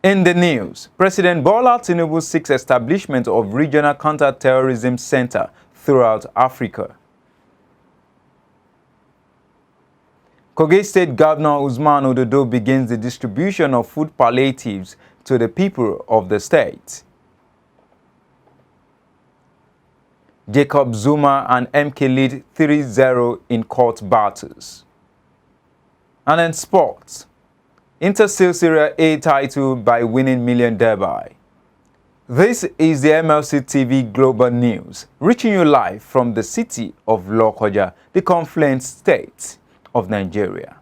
In the news, President Bola Tinubu seeks establishment of regional counterterrorism center throughout Africa. Kogi State Governor Usman Ododo begins the distribution of food palliatives to the people of the state. Jacob Zuma and MK lead 3-0 in court battles. And in sports, Inter seals Serie A title by winning Milan derby. This is the MLC TV Global News, reaching you live from the city of Lokoja, the confluent state of Nigeria.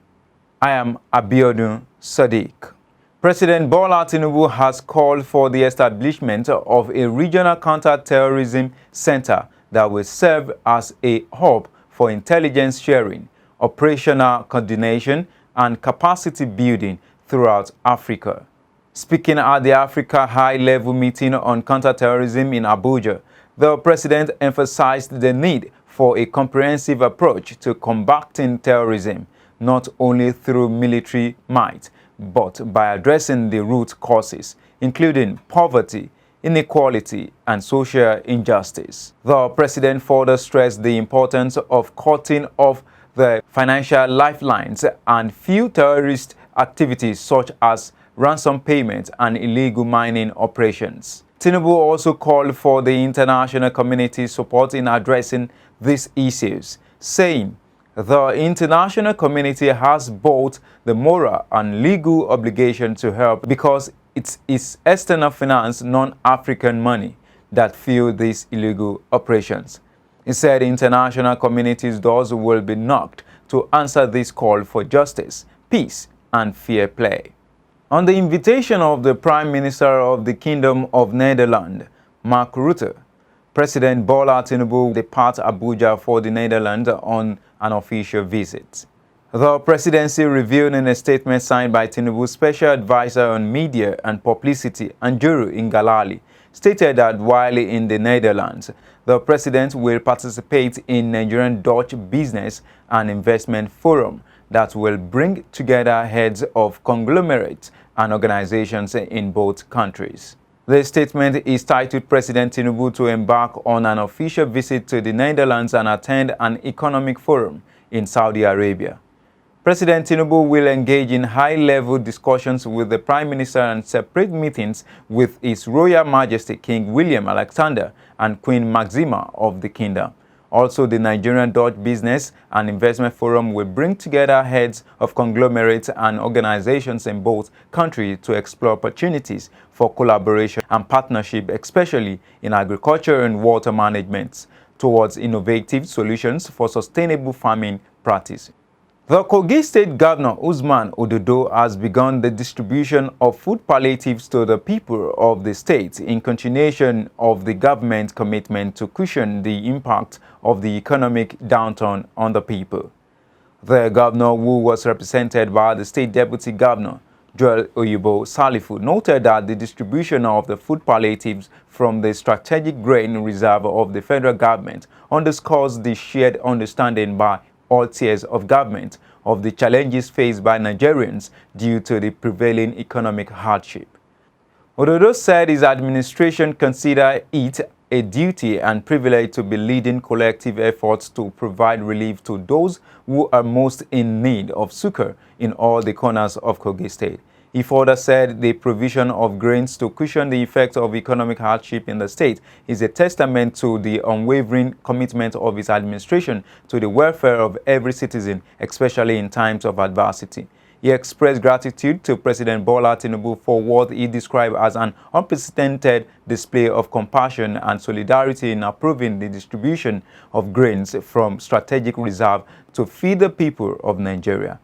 I am Abiodun Sadiq. President Bola Tinubu has called for the establishment of a regional counter-terrorism center that will serve as a hub for intelligence sharing, operational coordination, and capacity building throughout Africa. Speaking at the Africa High-Level Meeting on Counterterrorism in Abuja, the president emphasized the need for a comprehensive approach to combating terrorism, not only through military might, but by addressing the root causes, including poverty, inequality, and social injustice. The president further stressed the importance of cutting off the financial lifelines and fuel terrorist activities such as ransom payments and illegal mining operations. Tinubu also called for the international community's support in addressing these issues, saying the international community has both the moral and legal obligation to help because it is external finance, non-African money, that fuel these illegal operations. He said international community's doors will be knocked to answer this call for justice, peace, and fair play. On the invitation of the Prime Minister of the Kingdom of Netherlands, Mark Rutte, President Bola Tinubu departs Abuja for the Netherlands on an official visit. The presidency revealed in a statement signed by Tinubu's Special Advisor on Media and Publicity, Anjuru Ngalali, stated that while in the Netherlands, the president will participate in Nigerian-Dutch Business and Investment Forum that will bring together heads of conglomerates and organizations in both countries. The statement is titled President Tinubu to embark on an official visit to the Netherlands and attend an economic forum in Saudi Arabia. President Tinubu will engage in high-level discussions with the Prime Minister and separate meetings with His Royal Majesty King William Alexander and Queen Maxima of the Kingdom. Also, the Nigerian-Dutch Business and Investment Forum will bring together heads of conglomerates and organizations in both countries to explore opportunities for collaboration and partnership, especially in agriculture and water management, towards innovative solutions for sustainable farming practice. The Kogi State Governor Usman Ododo has begun the distribution of food palliatives to the people of the state in continuation of the government's commitment to cushion the impact of the economic downturn on the people. The governor, who was represented by the state deputy governor, Joel Oyibo Salifu, noted that the distribution of the food palliatives from the strategic grain reserve of the federal government underscores the shared understanding by all tiers of government of the challenges faced by Nigerians due to the prevailing economic hardship. Ododo said his administration considered it a duty and privilege to be leading collective efforts to provide relief to those who are most in need of succor in all the corners of Kogi State. He further said the provision of grains to cushion the effects of economic hardship in the state is a testament to the unwavering commitment of his administration to the welfare of every citizen, especially in times of adversity. He expressed gratitude to President Bola Tinubu for what he described as an unprecedented display of compassion and solidarity in approving the distribution of grains from strategic reserve to feed the people of Nigeria.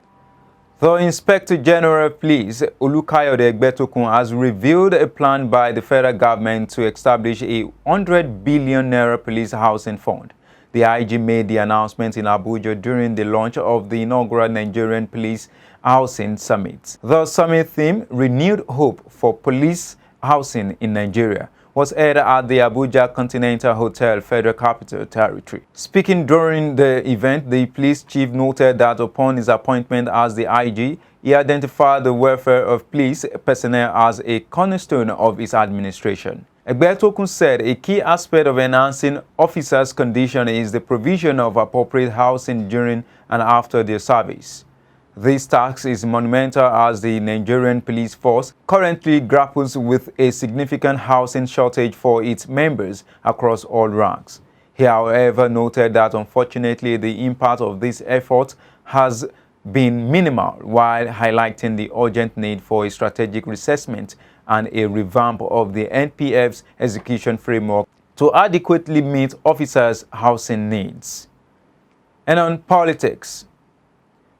The Inspector General of Police, Olukayode Egbetokun, has revealed a plan by the federal government to establish a 100 billion naira police housing fund. The IG made the announcement in Abuja during the launch of the inaugural Nigerian Police Housing Summit. The summit theme, Renewed Hope for Police Housing in Nigeria, was held at the Abuja Continental Hotel, Federal Capital Territory. Speaking during the event, the police chief noted that upon his appointment as the IG, he identified the welfare of police personnel as a cornerstone of his administration. Egbetokun said a key aspect of enhancing officers' condition is the provision of appropriate housing during and after their service. This task is monumental as the Nigerian police force currently grapples with a significant housing shortage for its members across all ranks. He, however, noted that unfortunately the impact of this effort has been minimal, while highlighting the urgent need for a strategic reassessment and a revamp of the NPF's execution framework to adequately meet officers' housing needs. And on politics,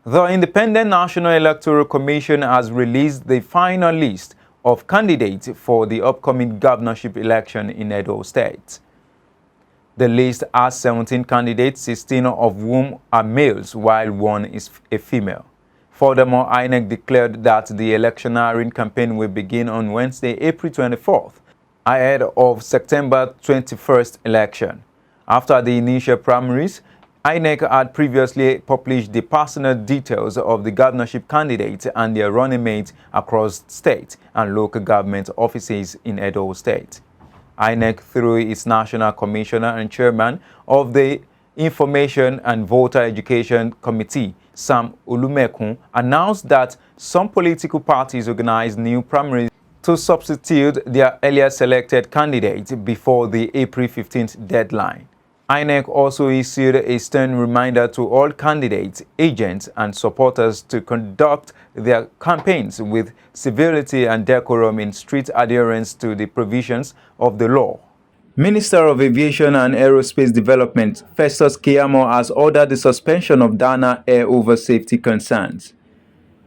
the Independent National Electoral Commission has released the final list of candidates for the upcoming governorship election in Edo State. The list has 17 candidates, 16 of whom are males, while one is a female. Furthermore, INEC declared that the electioneering campaign will begin on Wednesday, April 24th, ahead of September 21st election. After the initial primaries, INEC had previously published the personal details of the governorship candidates and their running mates across state and local government offices in Edo State. INEC, through its National Commissioner and Chairman of the Information and Voter Education Committee, Sam Olumekun, announced that some political parties organized new primaries to substitute their earlier selected candidates before the April 15th deadline. INEC also issued a stern reminder to all candidates, agents, and supporters to conduct their campaigns with civility and decorum in strict adherence to the provisions of the law. Minister of Aviation and Aerospace Development, Festus Keyamo, has ordered the suspension of Dana Air over safety concerns.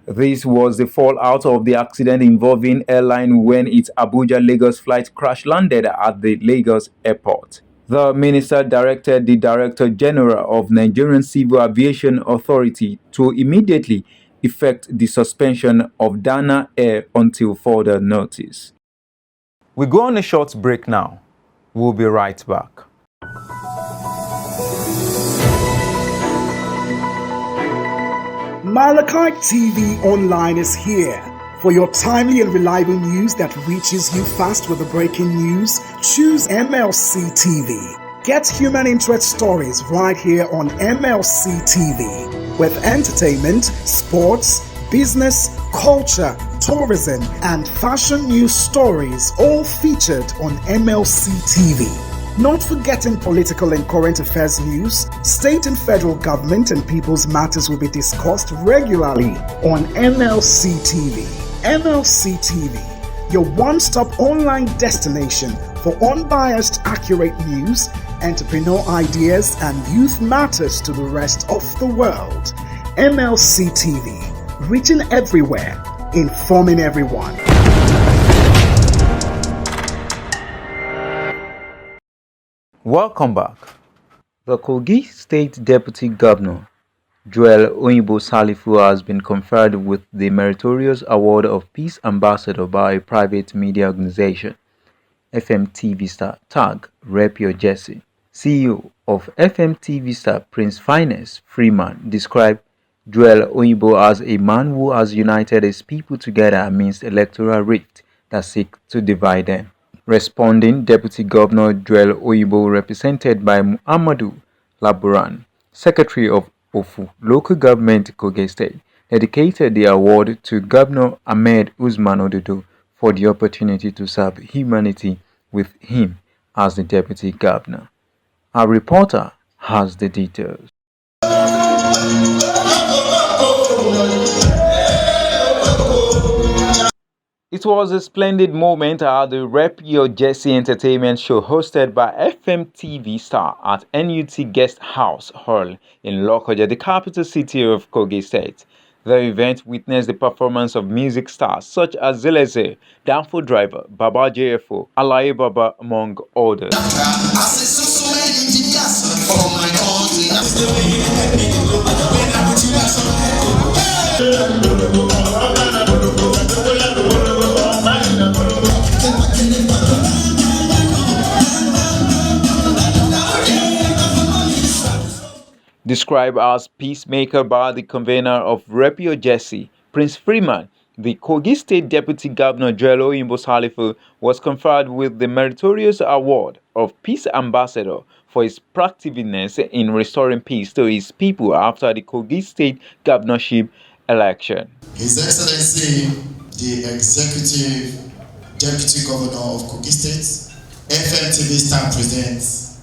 This was the fallout of the accident involving airline when its Abuja-Lagos flight crash-landed at the Lagos airport. The minister directed the Director General of Nigerian Civil Aviation Authority to immediately effect the suspension of Dana Air until further notice. We go on a short break now. We'll be right back. Malachi TV Online is here. For your timely and reliable news that reaches you fast with the breaking news, choose MLC TV. Get human interest stories right here on MLC TV. With entertainment, sports, business, culture, tourism, and fashion news stories all featured on MLC TV. Not forgetting political and current affairs news, state and federal government and people's matters will be discussed regularly on MLC TV. MLC TV, your one-stop online destination for unbiased, accurate news, entrepreneur ideas, and youth matters to the rest of the world. MLC TV, reaching everywhere, informing everyone. Welcome back. The Kogi State Deputy Governor, Joel Oyinbo-Salifu, has been conferred with the meritorious award of Peace Ambassador by a private media organization, FMTV Star tag Rep Your Jesse. CEO of FMTV Star, Prince Finest Freeman, described Joel Oyinbo as a man who has united his people together amidst electoral rift that seek to divide them. Responding, Deputy Governor Joel Oyinbo, represented by Muhammadu Laburan, Secretary of Ofu Local Government, Kogi State, dedicated the award to Governor Ahmed Usman Ododo for the opportunity to serve humanity with him as the Deputy Governor. Our reporter has the details. It was a splendid moment at the Rep Your Jesse entertainment show hosted by FMTV Star at NUT Guest House Hall in Lokoja, the capital city of Kogi State. The event witnessed the performance of music stars such as Zeleze, Danfo Driver, Baba JFO, Alaye Baba, among others. Described as peacemaker by the convener of Repio Jesse, Prince Freeman, the Kogi State Deputy Governor Joel Oyinbo was conferred with the meritorious award of Peace Ambassador for his proactiveness in restoring peace to his people after the Kogi State Governorship election. His Excellency, the Executive Deputy Governor of Kogi State, FMTV Star presents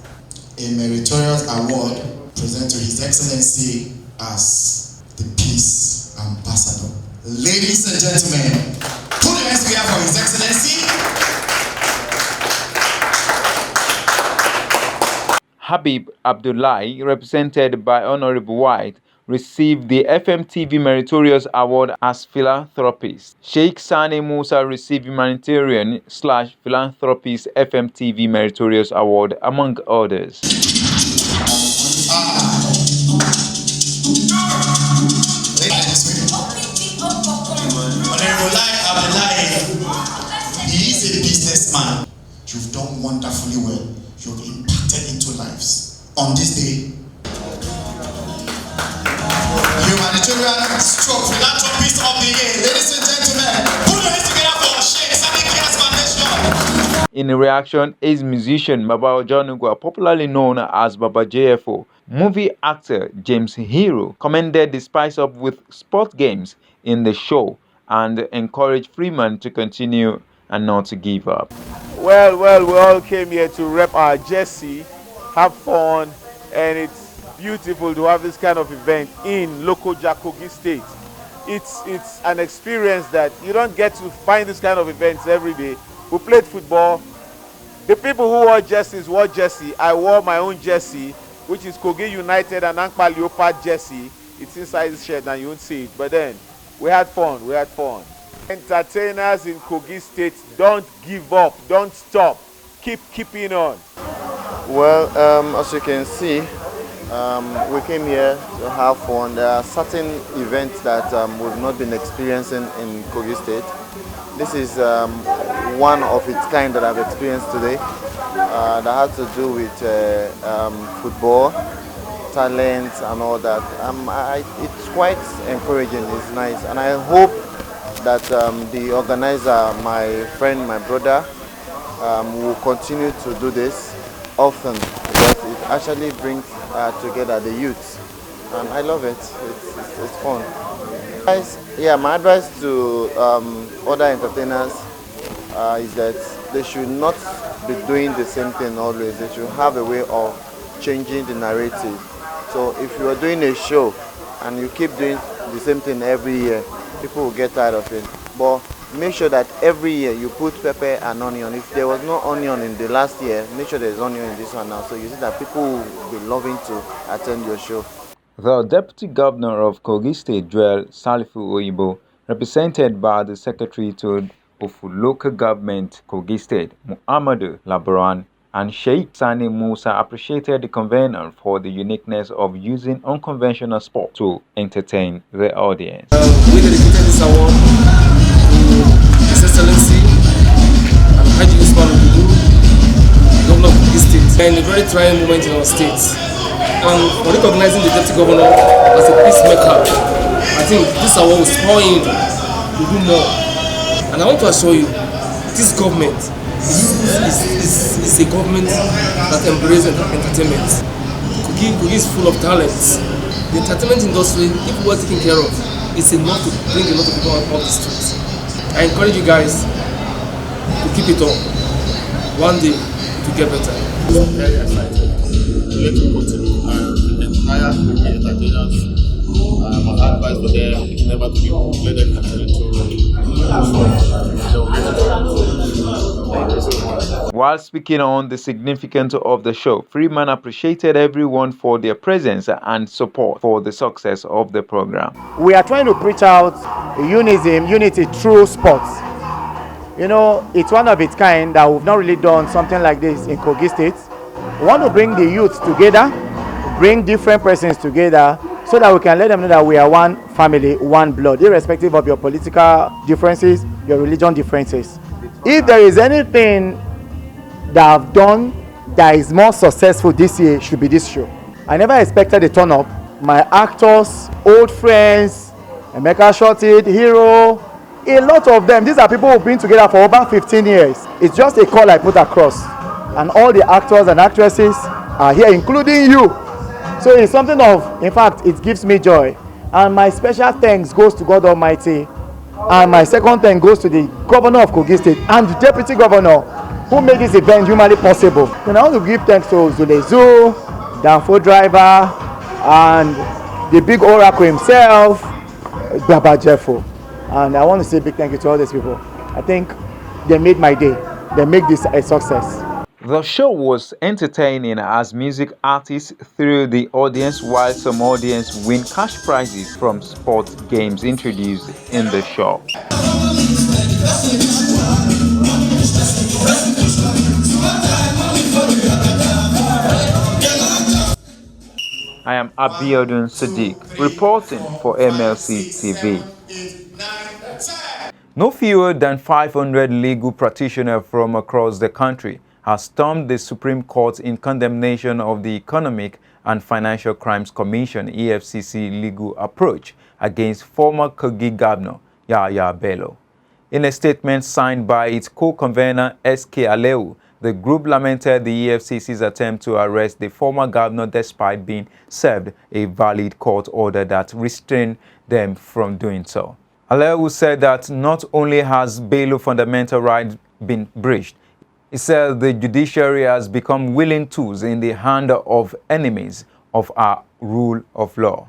a meritorious award presented to His Excellency as the Peace Ambassador. Ladies and gentlemen, put your hands together for His Excellency. Habib Abdullahi, represented by Honorable White, received the FMTV Meritorious Award as philanthropist. Sheikh Sani Musa received Humanitarian/Philanthropist FMTV Meritorious Award, among others. He is a businessman. You've done wonderfully well. You've impacted into lives. On this day, Humanitarian Stroke Philanthropist of the Year. Ladies and gentlemen, put your hands together for Sheikh Sani Musa Foundation. In reaction, his musician Baba Ojonugwa, popularly known as Baba JFO, movie actor James Hero commended the Spice Up with sport games in the show and encouraged Freeman to continue and not to give up. Well, we all came here to rep our jersey, have fun, and it's beautiful to have this kind of event in Lokoja, Kogi State. It's an experience that you don't get to find this kind of events every day. We played football. The people who wore jerseys wore jersey. I wore my own jersey, which is Kogi United and Ankpa Leopard jersey. It's inside the shirt and you won't see it. But then, we had fun. Entertainers in Kogi State, don't give up, don't stop. Keep keeping on. Well, as you can see, we came here to have fun. There are certain events that we've not been experiencing in Kogi State. This is one of its kind that I've experienced today. That has to do with football, talent and all that. It's quite encouraging, it's nice. And I hope that the organizer, my friend, my brother, will continue to do this often because it actually brings together the youth. And I love it, it's fun. Yeah, my advice to other entertainers is that they should not be doing the same thing always. They should have a way of changing the narrative. So if you are doing a show and you keep doing the same thing every year, people will get tired of it. But make sure that every year you put pepper and onion. If there was no onion in the last year, make sure there's onion in this one now. So you see that people will be loving to attend your show. The Deputy Governor of Kogi State, Joel Salifu Oyibo, represented by the Secretary to Local Government, Kogi State, Muhammadu Labaran, and Sheikh Sani Musa appreciated the convener for the uniqueness of using unconventional sport to entertain the audience. We dedicated this award to His Excellency and Haji Usman Ododo, Governor of Kogi State, in a very trying moment in our state. And for recognizing the Deputy Governor as a peacemaker, I think this award will spur him to do more. And I want to assure you, this government is a government that embraces entertainment. Kogi is full of talents. The entertainment industry, if we're taken care of, is enough to bring a lot of people out of the streets. I encourage you guys to keep it up. One day, to get better. I'm very excited. Let me continue and entire entertainers. My advice for them is never to be let them continue to While speaking on the significance of the show, Freeman appreciated everyone for their presence and support for the success of the program. We are trying to preach out unity through sports. You know, it's one of its kind that we've not really done something like this in Kogi State. We want to bring the youth together, bring different persons together, so that we can let them know that we are one family, one blood, irrespective of your political differences, your religion differences. If there is anything that I've done that is more successful this year, it should be this show. I never expected a turn up my actors, old friends, Emeka Shorted, Hero, a lot of them. These are people who've been together for over 15 years. It's just a call I put across. And all the actors and actresses are here, including you. So it's something of, in fact, it gives me joy. And my special thanks goes to God Almighty. And my second thanks goes to the governor of Kogi State and the deputy governor who made this event humanly possible. And I want to give thanks to Zulezu, Danfo driver, and the big oracle himself, Baba Jeffo. And I want to say a big thank you to all these people. I think they made my day. They make this a success. The show was entertaining as music artists threw the audience, while some audience win cash prizes from sports games introduced in the show. I am Abiodun Sadiq, reporting for MLC TV. No fewer than 500 legal practitioners from across the country have stormed the Supreme Court in condemnation of the Economic and Financial Crimes Commission (EFCC) legal approach against former Kogi Governor YAHAYA Bello. In a statement signed by its co-convener S.K. Aleu, the group lamented the EFCC's attempt to arrest the former governor despite being served a valid court order that restrained them from doing so. Aleu said that not only has Bello's fundamental rights been breached, he said the judiciary has become willing tools in the hand of enemies of our rule of law.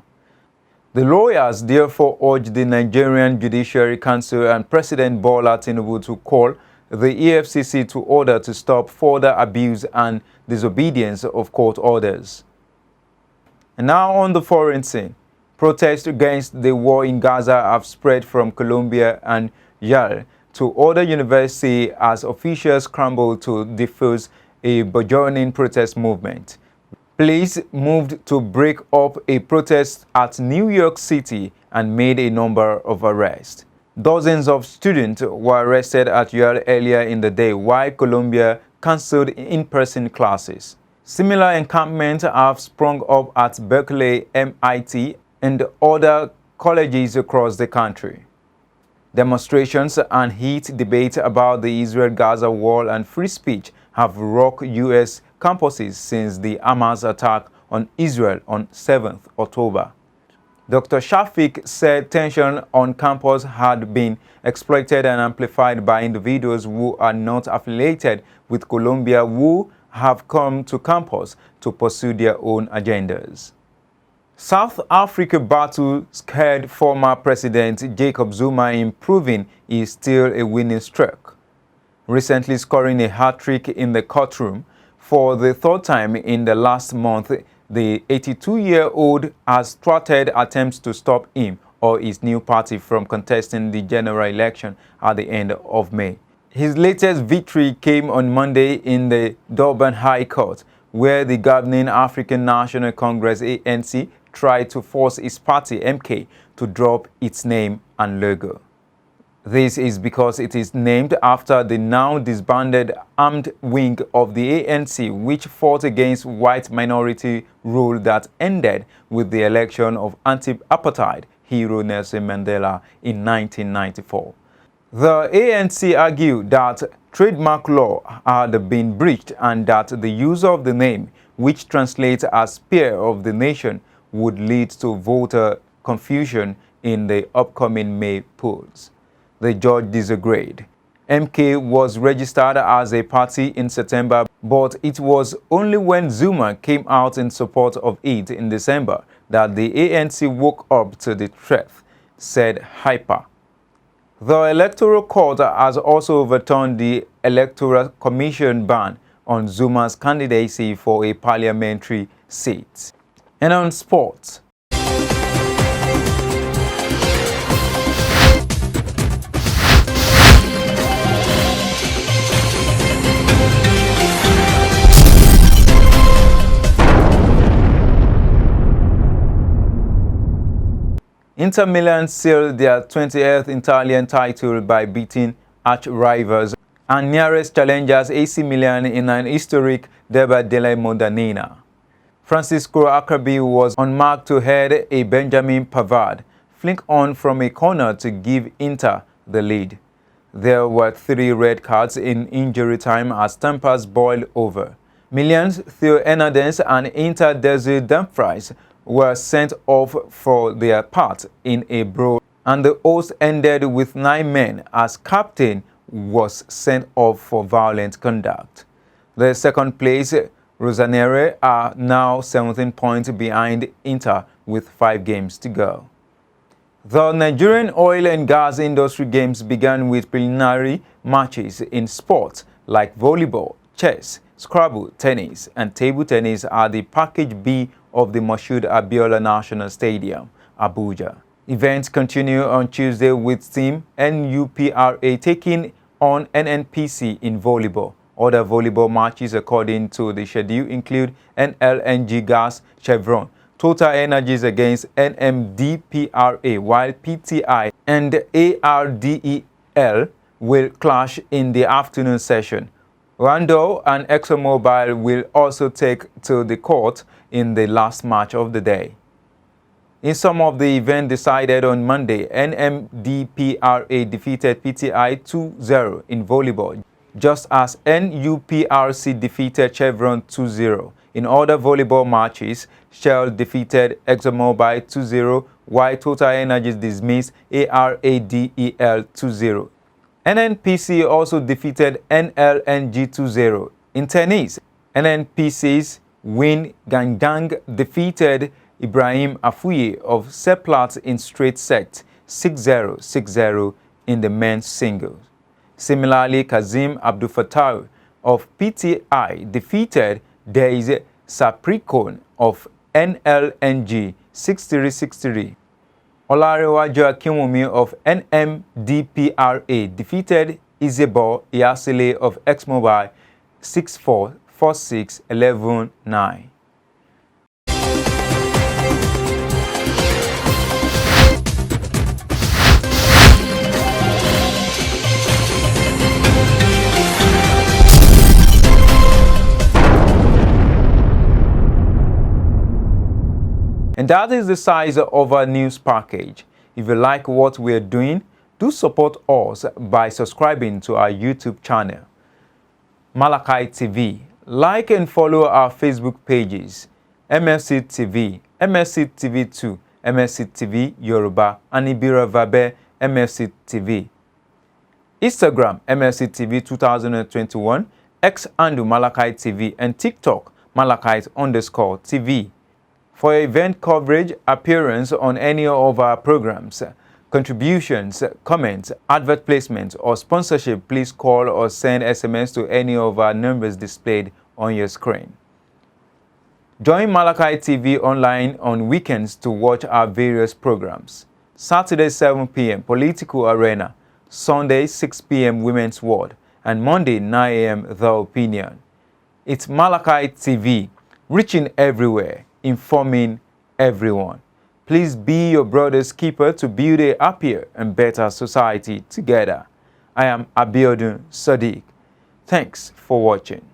The lawyers therefore urged the Nigerian Judiciary Council and President Bola Tinubu to call the EFCC to order to stop further abuse and disobedience of court orders. And now on the foreign scene, protests against the war in Gaza have spread from Colombia and YAHAYA to other universities as officials scramble to defuse a burgeoning protest movement. Police moved to break up a protest at New York City and made a number of arrests. Dozens of students were arrested at YAHAYA earlier in the day, while Colombia cancelled in-person classes. Similar encampments have sprung up at Berkeley, MIT, and other colleges across the country. Demonstrations and heated debate about the Israel-Gaza war and free speech have rocked U.S. campuses since the Hamas attack on Israel on 7th October. Dr. Shafiq said tension on campus had been exploited and amplified by individuals who are not affiliated with Colombia who have come to campus to pursue their own agendas. South Africa battle scared former President Jacob Zuma in proving he is still a winning streak. Recently scoring a hat-trick in the courtroom for the third time in the last month, the 82-year-old has thwarted attempts to stop him or his new party from contesting the general election at the end of May. His latest victory came on Monday in the Durban High Court, where the governing African National Congress ANC tried to force his party MK to drop its name and logo. This is because it is named after the now disbanded armed wing of the ANC, which fought against white minority rule that ended with the election of anti-apartheid hero Nelson Mandela in 1994. The ANC argued that trademark law had been breached and that the use of the name, which translates as Spear of the Nation, would lead to voter confusion in the upcoming May polls. The judge disagreed. MK was registered as a party in September, but it was only when Zuma came out in support of it in December that the ANC woke up to the threat, said Hyper. The Electoral Court has also overturned the Electoral Commission ban on Zuma's candidacy for a parliamentary seat. And on sports. Inter Milan sealed their 20th Italian title by beating arch-rivals and nearest challengers AC Milan in an historic Derby della Madonnina. Francisco Akabi was unmarked to head a Benjamin Pavard flick on from a corner to give Inter the lead. There were 3 red cards in injury time as tempers boiled over. Milan's Theo Hernandez and Inter Desiree Dumfries were sent off for their part in a brawl, and the host ended with 9 men as captain was sent off for violent conduct. The second place Rosanere are now 17 points behind Inter with 5 games to go. The Nigerian oil and gas industry games began with preliminary matches in sports like volleyball, chess, Scrabble, tennis, and table tennis at the Package B of the Moshood Abiola National Stadium, Abuja. Events continue on Tuesday with Team NUPRA taking on NNPC in volleyball. Other volleyball matches according to the schedule include NLNG Gas Chevron, Total Energies against NMDPRA, while PTI and ARDEL will clash in the afternoon session. Rando and ExxonMobil will also take to the court in the last match of the day. In some of the event decided on Monday, NMDPRA defeated PTI 2-0 in volleyball, just as NUPRC defeated Chevron 2-0. In other volleyball matches, Shell defeated ExxonMobil 2-0, while Total Energies dismissed ARADEL 2-0. NNPC also defeated NLNG 2-0. In tennis, NNPC's Win Gangang defeated Ibrahim Afuye of Seplat in straight sets 6-0, 6-0 in the men's singles. Similarly, Kazim Abdul-Fattah of PTI defeated Daisy Sapricon of NLNG 6-3, 6-3. Olarewaju Akinwumi of NMDPRA defeated Izebo Iyasile of ExxonMobil 6-4, 4-6, 11-9. And that is the size of our news package. If you like what we're doing, do support us by subscribing to our YouTube channel, Malachi TV. Like and follow our Facebook pages, MLC TV, MLC TV 2, MLC TV Yoruba, and Ibira Vabe MLC TV. Instagram, MLC TV 2021, X handle Malachi TV, and TikTok, Malachite_TV. For event coverage, appearance on any of our programs, contributions, comments, advert placements, or sponsorship, please call or send SMS to any of our numbers displayed on your screen. Join Malachi TV online on weekends to watch our various programs. Saturday 7 p.m. Political Arena, Sunday 6 p.m. Women's World, and Monday 9 a.m. The Opinion. It's Malachi TV, reaching everywhere, informing everyone. Please be your brother's keeper to build a happier and better society together. I am Abiodun Sadiq. Thanks for watching.